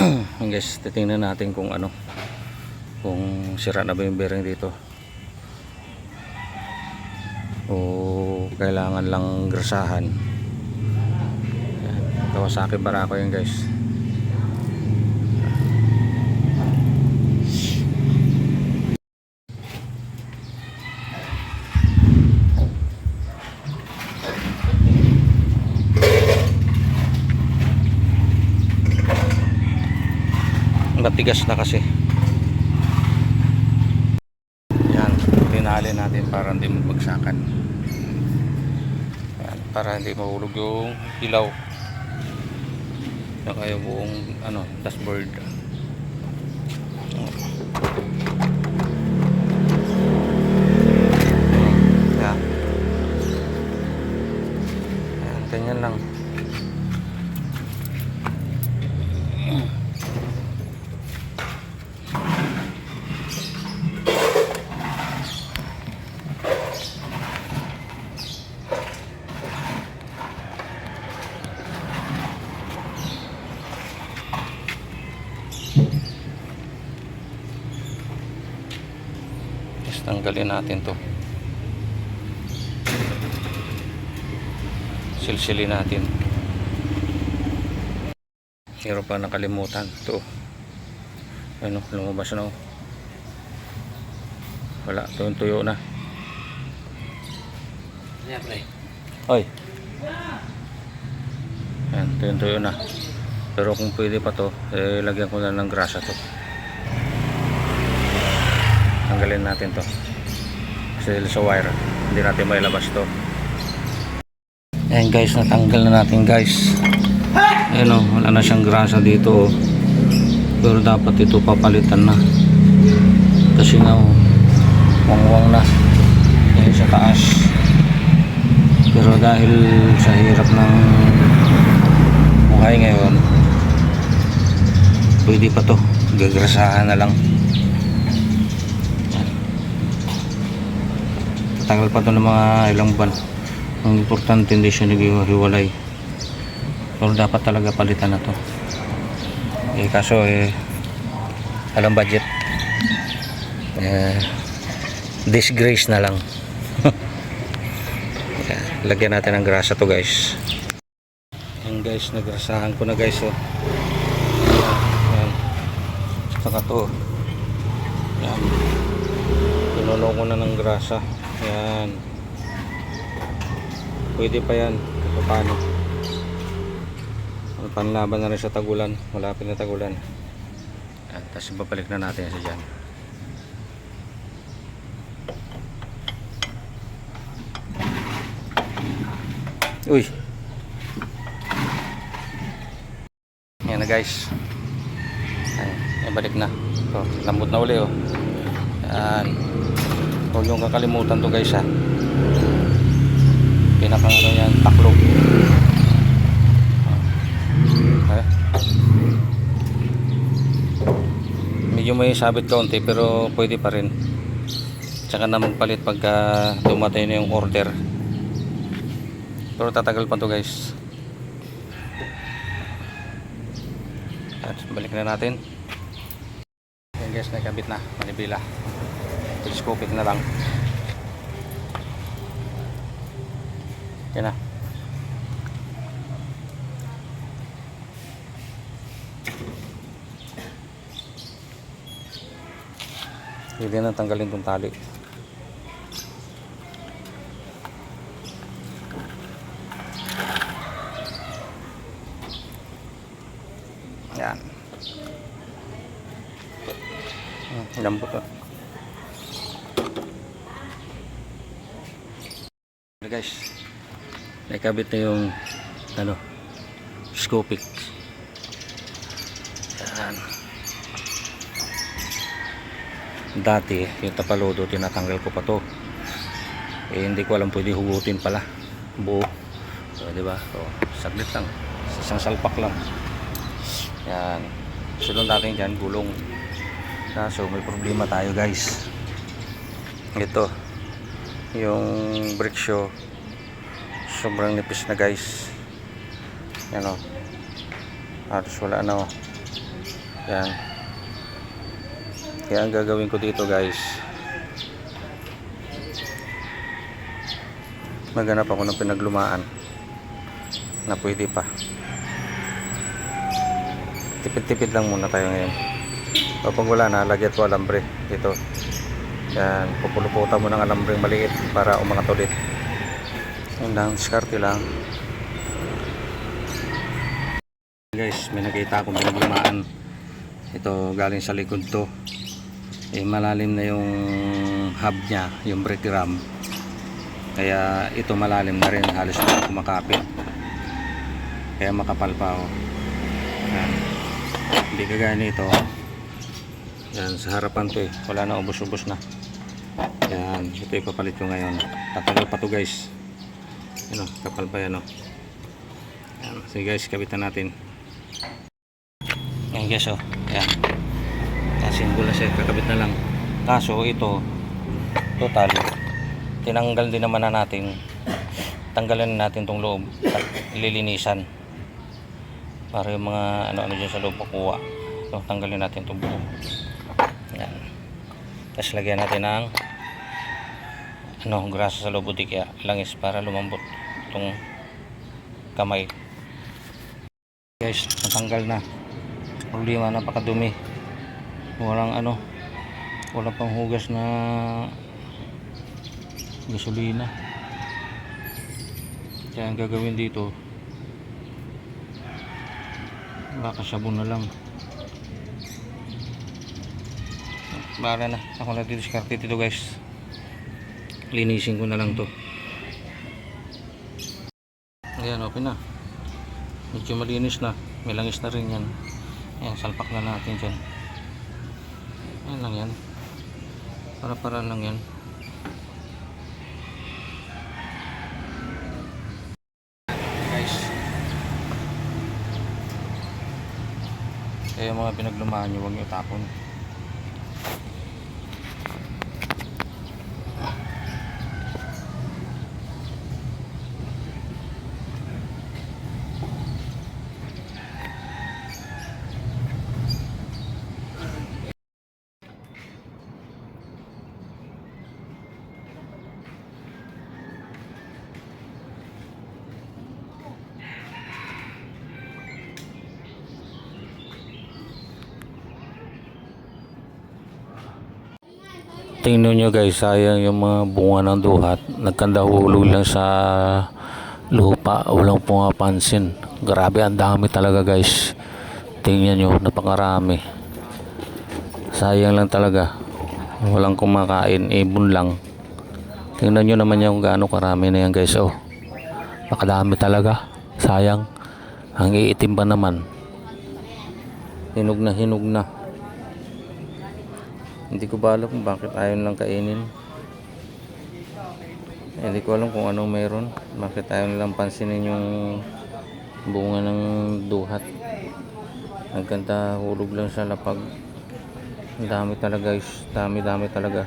Guys, titingnan natin kung ano, kung sira na ba yung bearing dito o kailangan lang grasahan. Kawasaki Barako yan guys. Matigas na kasi. Yan, tinali natin para hindi magbagsakan. Yan, para hindi mahulog yung ilaw. Saka yung buong ano, dashboard. Yan. Yan, ganyan lang. Tanggalin natin to, silsilin natin. Meron pa nakalimutan to, ano, lumabas na, wala, tuyo na. Oy, yan, tuyo na. Pero kung pwede pa to, lagyan ko na ng grasa to. Tanggalin natin to kasi sa wire hindi natin mailabas to. Ayan guys, natanggal na natin guys. Ayan o, wala na siyang grasa dito o. Pero dapat ito papalitan na kasi nga o, wangwang na. Ayan sa taas. Pero dahil sa hirap ng buhay ngayon, pwede pa to, gagrasahan na lang. Tagal pa to ng mga ilang buwan. Ang importante hindi siya naghiwalay. Pero dapat talaga palitan na to. Kaso alam budget. Disgrace na lang. Lagyan natin ng grasa to guys. Yan guys, nagrasahan ko na guys oh. Yan. Saka to. Yan. Pinuno ko na ng grasa. Yan. Pwede pa yan. Paano? Panlaban na rin sa tagulan. Malapit na tagulan. Yan. Tapos babalik na natin sa dyan. Uy. Yan na guys. Yan, balik na. So, lambot na uli oh. Yan. Huwag yung kakalimutan to guys ha. Pinakang ano yan, taklog. Medyo may sabit kaunti pero pwede pa rin. Tsaka na magpalit pagka dumatay na yung order. Pero tatagal pa to guys. At balik na natin. Yan guys, nakabit na, manibila. Telescopic na lang. Yan na. Hindi na tanggalin itong tali. Yan. Lambot to. Guys, nakabit na yung ano, scopic. Yan. Dati yung tapalodo tinatanggal ko pa to, hindi ko alam pwede hugutin pala buo. So, diba? So, saglit lang, isang salpak lang. Yan, sunod natin dyan gulong. So may problema tayo guys. Ito yung brake shoe, sobrang nipis na guys. Yan o, halos wala na o. Yan. Kaya ang gagawin ko dito guys, maghanap ako ng pinaglumaan na pwede pa. Tipid-tipid lang muna tayo ngayon. Kapag wala na, lagyan ko alambre dito. Yan, pupuluputan mo ng alambreng maliit para umangat ulit. Yun lang, diskarte lang. Guys, may nakita akong pinaglumaan. Ito galing sa likod to. Malalim na yung hub nya, yung brake ram. Kaya ito malalim na rin, halos na kumakapit. Kaya makapal pa. Yan. Hindi kagaya nito. Yan, sa harapan to wala na, ubos-ubos na. Yan, ito ipapalit ko ngayon. Tatagal pa to guys. Yan, kapal pa yan. Yan. Sige guys, kabitan natin. Yan guys, yan. Simbol na siya, kakabit na lang. Kaso ito, total, tinanggal din naman na natin. Tanggalan natin tong loob at lilinisan para yung mga ano-ano dyan sa loob makuha. So, tanggalin natin itong buo. Yan. Tapos lagyan natin ng grasa sa loob, kaya langis para lumambot itong kamay. Guys, natanggal na. Problema, napakadumi. Walang walang pang hugas na gasolina. Kaya ang gagawin dito, baka sabon na lang. Para na, ako na didiskarte dito guys. Linisin ko na lang to. Ayan, okay na. Medyo malinis na. May langis na rin yan. Ayan, salpak na natin dyan. Ayan lang yan. Para lang yan. Guys. Kaya yung mga pinaglumaan nyo, huwag nyo tapon. Tingnan nyo guys, sayang yung mga bunga ng duhat. Nagkandahulog lang sa lupa, walang pumapansin. Grabe, ang dami talaga guys. Tingnan nyo, napakarami. Sayang lang talaga, walang kumakain, ibon lang. Tingnan nyo naman yung gaano karami na yan guys. Nakadami talaga, sayang. Ang iitim pa naman, hinog na. Hindi ko ba alam kung bakit ayaw lang kainin. Hindi ko alam kung anong meron. Bakit ayaw nilang pansinin yung bunga ng duhat. Ang ganda, hulog lang sa lapag. Ang dami talaga guys. Dami talaga.